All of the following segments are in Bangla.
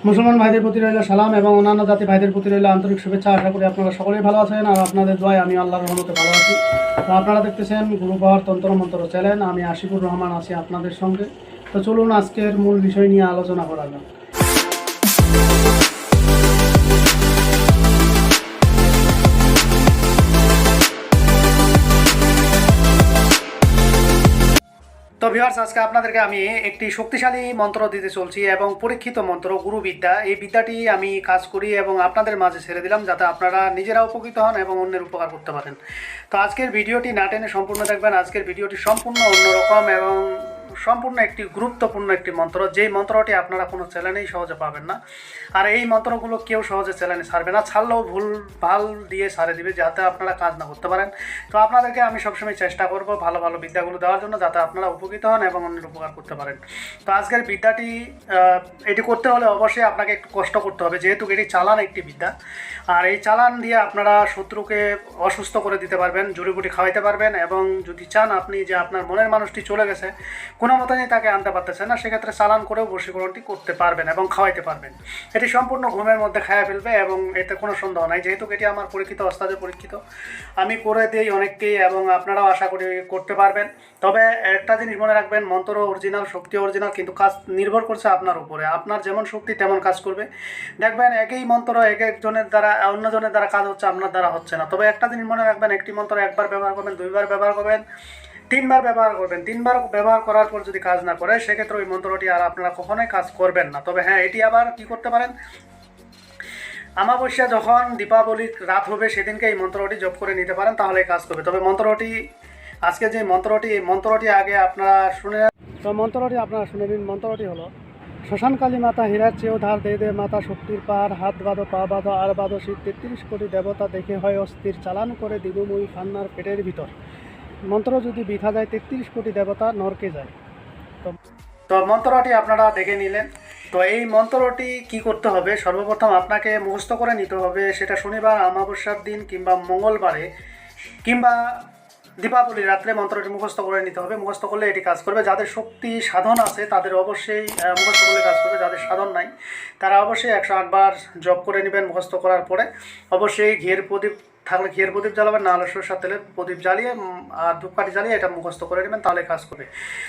মুসলমান ভাইদের প্রতি রইল সালাম এবং অন্যান্য জাতি ভাইদের প্রতি রইল আন্তরিক শুভেচ্ছা। আশা করি আপনারা সকলেই ভালো আছেন আর আপনাদের দোয়ায় আমি আল্লাহর রহমতে ভালো আছি। তো আপনারা দেখতেছেন গুরু পাওয়ার তন্ত্র মন্ত্র চ্যানেল, আমি আশিকুর রহমান আছি আপনাদের সঙ্গে। তো চলুন আজকের মূল বিষয় নিয়ে আলোচনা করা যাক। তো ভিউয়ার্স, আজকে আপনাদেরকে আমি একটি শক্তিশালী মন্ত্র দিতে চলছি এবং পরীক্ষিত মন্ত্র গুরুবিদ্যা। এই বিদ্যাটি আমি কাজ করি এবং আপনাদের মাঝে ছেড়ে দিলাম যাতে আপনারা নিজেরা উপকৃত হন এবং অন্যের উপকার করতে পারেন। তো আজকের ভিডিওটি না টেনে সম্পূর্ণ দেখবেন। আজকের ভিডিওটি সম্পূর্ণ অন্যরকম এবং সম্পূর্ণ একটি গুরুত্বপূর্ণ একটি মন্ত্র, যেই মন্ত্রটি আপনারা কোনো চ্যানেলেই সহজে পাবেন না। আর এই মন্ত্রগুলো কেউ সহজে চ্যানেলে ছাড়বে না, ছাড়লেও ভুল ভাল দিয়ে ছাড়ে দিবে যাতে আপনারা কাজ না করতে পারেন। তো আপনাদেরকে আমি সবসময় চেষ্টা করব ভালো ভালো বিদ্যাগুলো দেওয়ার জন্য যাতে আপনারা উপকৃত হন এবং অন্যের উপকার করতে পারেন। তো আজকের বিদ্যাটি এটি করতে হলে অবশ্যই আপনাকে একটু কষ্ট করতে হবে, যেহেতু এটি চালান একটি বিদ্যা। আর এই চালান দিয়ে আপনারা শত্রুকে অসুস্থ করে দিতে পারবেন, জড়িবুটি খাওয়াইতে পারবেন এবং যদি চান আপনি যে আপনার মনের মানুষটি চলে গেছে, কোনো মতেই তাকে আনতে পারতেছেন না, সেক্ষেত্রে চালান করেও বশীকরণটি করতে পারবেন এবং খাওয়াইতে পারবেন। এটি সম্পূর্ণ ঘুমের মধ্যে খাইয়ে ফেলবে এবং এতে কোনো সন্দেহ নাই। যেহেতু এটি আমার পরীক্ষিত ওস্তাদে পরীক্ষিত, আমি করে দিই অনেককেই এবং আপনারাও আশা করি করতে পারবেন। তবে একটা জিনিস মনে রাখবেন, মন্ত্র অরিজিনাল, শক্তি অরিজিনাল, কিন্তু কাজ নির্ভর করছে আপনার উপরে। আপনার যেমন শক্তি তেমন কাজ করবে। দেখবেন একই মন্ত্র এক একজনের দ্বারা অন্যজনের দ্বারা কাজ হচ্ছে, আপনার দ্বারা হচ্ছে না। তবে একটা জিনিস মনে রাখবেন, একটি মন্ত্র একবার ব্যবহার করবেন, দুইবার ব্যবহার করবেন, তিনবার ব্যবহার করবেন। তিনবার ব্যবহার করার পর যদি কাজ না করে, সেক্ষেত্রে ওই মন্ত্রটি আর আপনারা কখনোই কাজ করবেন না। তবে হ্যাঁ, এটি আবার কি করতে পারেন, আমাবস্যা যখন দীপাবলির রাত হবে সেদিনকে এই মন্ত্রটি জপ করে নিতে পারেন, তাহলে কাজ করবে। তবে মন্ত্রটি আজকে যে মন্ত্রটি, এই মন্ত্রটি আগে আপনারা শুনে, তো মন্ত্রটি আপনারা শুনে নিন। মন্ত্রটি হলো: শ্মশানকালী মাতা হীরার চেয়েও ধার দে দে মাতা শক্তির পার, হাত বাঁধো পা বাঁধো আর বাঁধো শীত, 33 কোটি দেবতা দেখে হয় অস্থির, চালান করে দিবুমুই ফান্নার পেটের ভিতর। মন্ত্র যদি বৃথা যায় 33 কোটি দেবতা নরকে যায়। তো মন্ত্রটি আপনারা দেখে নিলেন। তো এই মন্ত্রটি কি করতে হবে, সর্বপ্রথম আপনাকে মুখস্থ করে নিতে হবে। সেটা শনিবার, অমাবস্যার দিন কিংবা মঙ্গলবারে কিংবা দীপাবলির রাত্রে মন্ত্রটি মুখস্থ করে নিতে হবে। মুখস্থ করলে এটি কাজ করবে। যাদের শক্তি সাধন আছে তাদের অবশ্যই মুখস্থ করলে কাজ করবে। যাদের সাধন নাই তারা অবশ্যই 108 বার জপ করে নেবেন। মুখস্থ করার পরে অবশ্যই ঘিয়ের প্রদীপ থাকলে ঘিয়ের প্রদীপ জ্বালাবেন, নাহলে সরষের তেলের প্রদীপ জ্বালিয়ে আর ধূপকাঠি জ্বালিয়ে এটা মুখস্থ করে নেবেন, তাহলে কাজ করবে।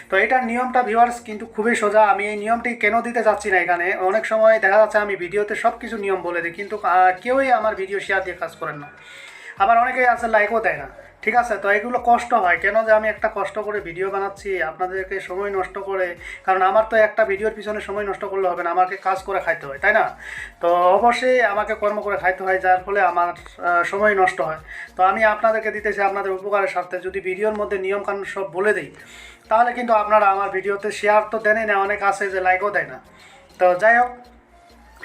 তো এটার নিয়মটা ভিউয়ার্স কিন্তু খুবই সোজা। আমি এই নিয়মটি কেন দিতে যাচ্ছি না এখানে, অনেক সময় দেখা যাচ্ছে আমি ভিডিওতে সব কিছু নিয়ম বলে দিই, কিন্তু কেউই আমার ভিডিও শেয়ার দিয়ে কাজ করেন না। আবার অনেকেই আছে লাইকও দেয় না। ঠিক আছে, তো এগুলো কষ্ট হয় কেন, যে আমি একটা কষ্ট করে ভিডিও বানাচ্ছি আপনাদেরকে সময় নষ্ট করে, কারণ আমার তো একটা ভিডিওর পিছনে সময় নষ্ট করলে হবে না, আমাকে কাজ করে খাইতে হয়, তাই না? তো অবশ্যই আমাকে কর্ম করে খাইতে হয়, যার ফলে আমার সময় নষ্ট হয়। তো আমি আপনাদেরকে দিতেছি আপনাদের উপকারের স্বার্থে। যদি ভিডিওর মধ্যে নিয়মকানুন সব বলে দিই, তাহলে কিন্তু আপনারা আমার ভিডিওতে শেয়ার তো দেনই না, অনেক আছে যে লাইকও দেয় না। তো যাই হোক,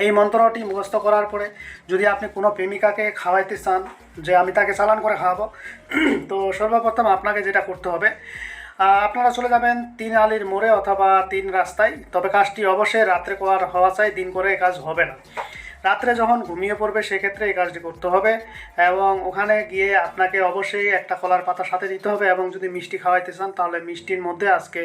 এই মন্ত্রটি মুখস্থ করার পরে যদি আপনি কোনো প্রেমিকাকে খাওয়াইতে চান, যে আমি তাকে চালান করে খাওয়াবো, তো সর্বপ্রথম আপনাকে যেটা করতে হবে, আপনারা চলে যাবেন 3 আলির মোড়ে অথবা 3 রাস্তায়। তবে কাজটি অবশ্যই রাত্রে করা হওয়া চাই, দিন করে এই কাজ হবে না। রাত্রে যখন ঘুমিয়ে পড়বে সেক্ষেত্রে এই কাজটি করতে হবে এবং ওখানে গিয়ে আপনাকে অবশ্যই একটা কলার পাতা সাথে দিতে হবে এবং যদি মিষ্টি খাওয়াইতে চান তাহলে মিষ্টির মধ্যে আজকে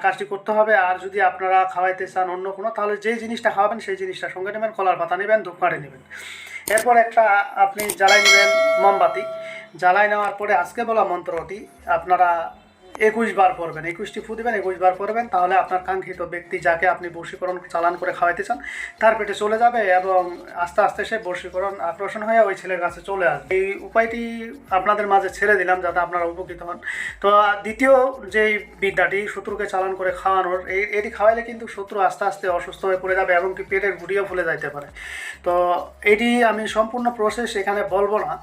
কাজটি করতে হবে। আর যদি আপনারা খাওয়াইতে চান অন্য কোনো, তাহলে যেই জিনিসটা খাওয়াবেন সেই জিনিসটা সঙ্গে নেবেন, কলার পাতা নেবেন, ধূপকাঠি নেবেন। এরপর একটা আপনি জ্বালাই নেবেন মোমবাতি। জ্বালাই নেওয়ার পরে আজকে বলা মন্ত্রটি আপনারা 21 বার পড়বেন, 21টি ফু দেবেন, 21 বার পড়বেন, তাহলে আপনার কাঙ্ক্ষিত ব্যক্তি যাকে আপনি বশীকরণ চালান করে খাওয়াইতে চান তার পেটে চলে যাবে এবং আস্তে আস্তে সে বশীকরণ আকর্ষণ হয়ে ওই ছেলের কাছে চলে আসবে। এই উপায়টি আপনাদের মাঝে ছেড়ে দিলাম যাতে আপনারা উপকৃত হন। তো দ্বিতীয় যেই বিদ্যাটি শত্রুকে চালান করে খাওয়ানোর, এটি খাওয়াইলে কিন্তু শত্রু আস্তে আস্তে অসুস্থ হয়ে পড়ে যাবে এবং কি পেটের গুড়িও ফুলে যাইতে পারে। তো এটি আমি সম্পূর্ণ প্রসেস এখানে বলবো না,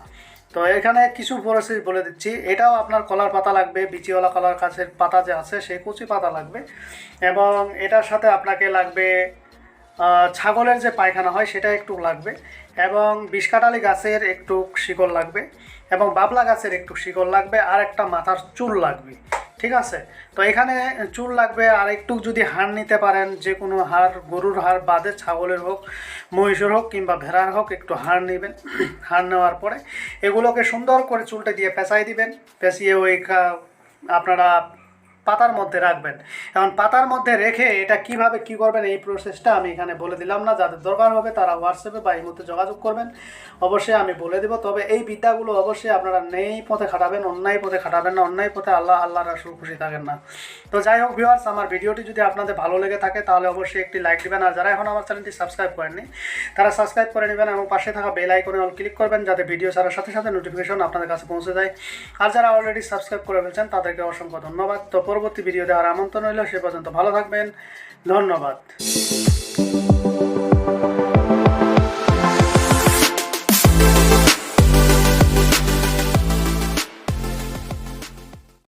তো এখানে কিছু প্রসেস বলে দিচ্ছি। এটাও আপনার কলার পাতা লাগবে, বিচিওয়ালা কলার গাছের পাতা যে আছে সেই কচি পাতা লাগবে এবং এটার সাথে আপনাকে লাগবে ছাগলের যে পায়খানা হয় সেটা একটু লাগবে এবং বিষকাটালি গাছের একটু শিকড় লাগবে এবং বাবলা গাছের একটু শিকড় লাগবে আর একটা মাথার চুল লাগবে। ঠিক আছে, তো এখানে চুল লাগবে আর একটু যদি হাড় নিতে পারেন, যে কোনো হাড়, গরুর হাড় বাদে ছাগলের হোক, মহিষের হোক কিংবা ভেড়ার হোক, একটু হাড় নেবেন। হাড় নেওয়ার পরে এগুলোকে সুন্দর করে চুলটা দিয়ে পেঁচাই দিবেন। পেঁচিয়ে ওই আপনারা পাতার মধ্যে রাখবেন। এখন পাতার মধ্যে রেখে এটা কিভাবে কি করবেন এই প্রসেসটা আমি এখানে বলে দিলাম না, যাদের দরকার হবে তারা হোয়াটসঅ্যাপে বা ইমোতে যোগাযোগ করবেন, অবশ্যই আমি বলে দেব। তবে এই বিদ্যাগুলো অবশ্যই আপনারা নেই পথে খাটাবেন, অন্যায় পথে খাটাবেন না, অন্যায় পথে আল্লাহ রাসূল খুশি থাকেন না। তো যাই হোক ভিউয়ার্স, আমার ভিডিওটি যদি আপনাদের ভালো লেগে থাকে তাহলে অবশ্যই একটি লাইক দিবেন, আর যারা এখন আমার চ্যানেলটি সাবস্ক্রাইব করেননি তারা সাবস্ক্রাইব করে নেবেন এবং পাশে থাকা বেল আইকনে অল ক্লিক করবেন যাতে ভিডিও ছাড়ার সাথে সাথে নোটিফিকেশন আপনাদের কাছে পৌঁছে যায়। আর যারা অলরেডি সাবস্ক্রাইব করে ফেলছেন তাদেরকে অসংখ্য ধন্যবাদ। তো পরবর্তী ভিডিও দেওয়ার আমন্ত্রণ রইল, সে পর্যন্ত ভালো থাকবেন, ধন্যবাদ।